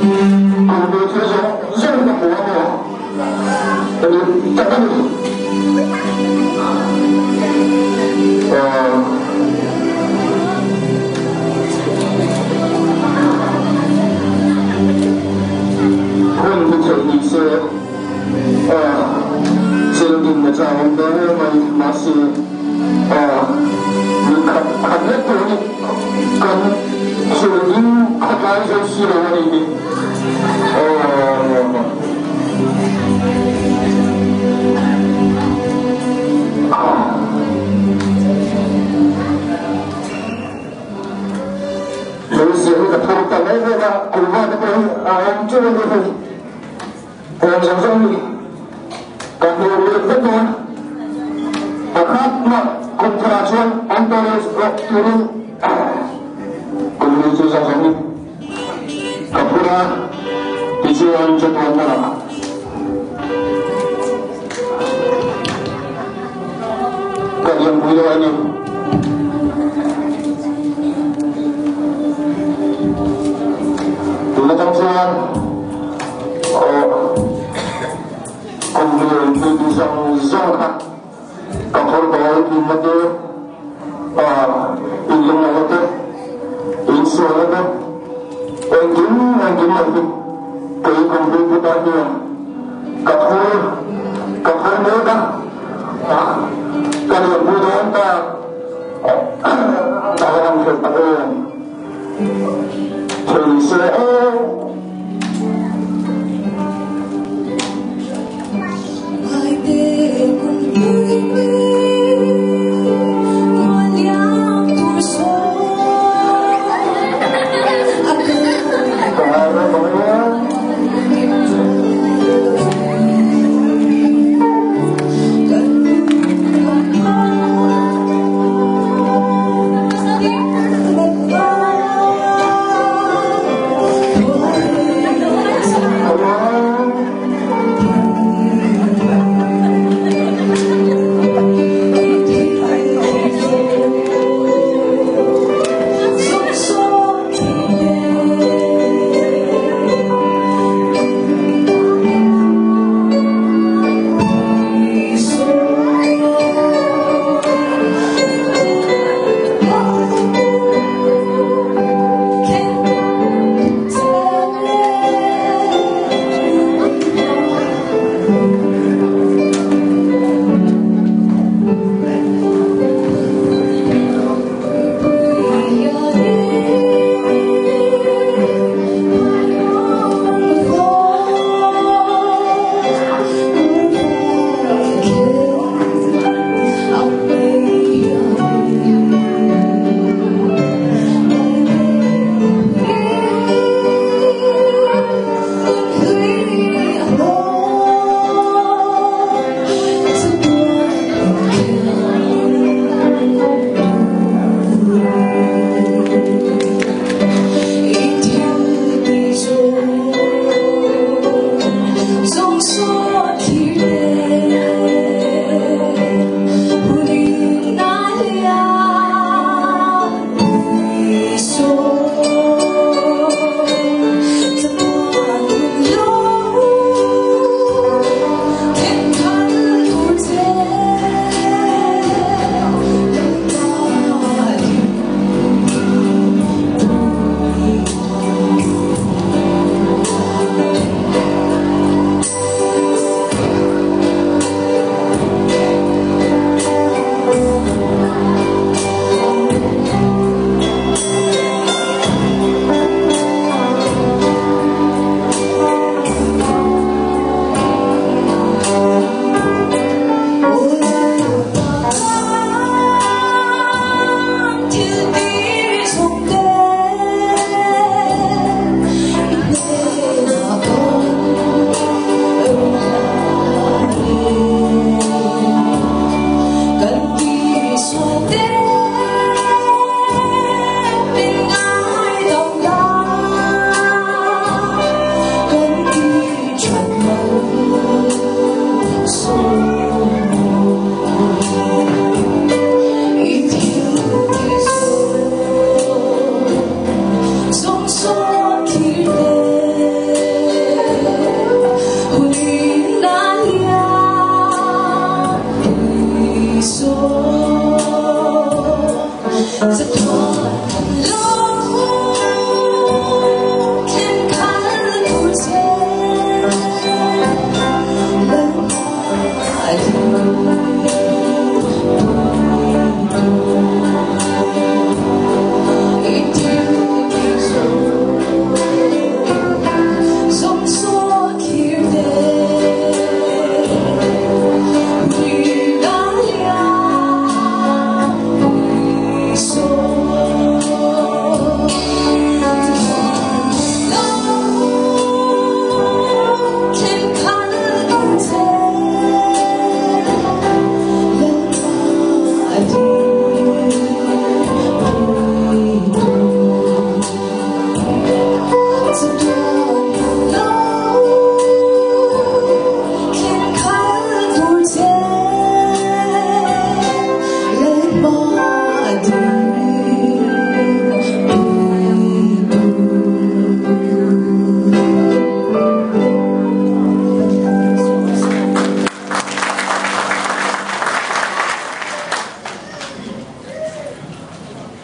古德之中任何活在那里，混不成一些坚定的在我们的那些你看那多的跟决定看来就是了你有时候的头本来是个古话的东这个就是想象力感觉有很多kontrasyon antara turun kemudian sasami kapura tujuan jadwal malam kalian punya ini tulang suan kemudian tujuan zona kapur bawah di mata ilmu mata insan mata engin mata kaya komputer tadi kapur mereka kalau bukan tak dalam keadaan terus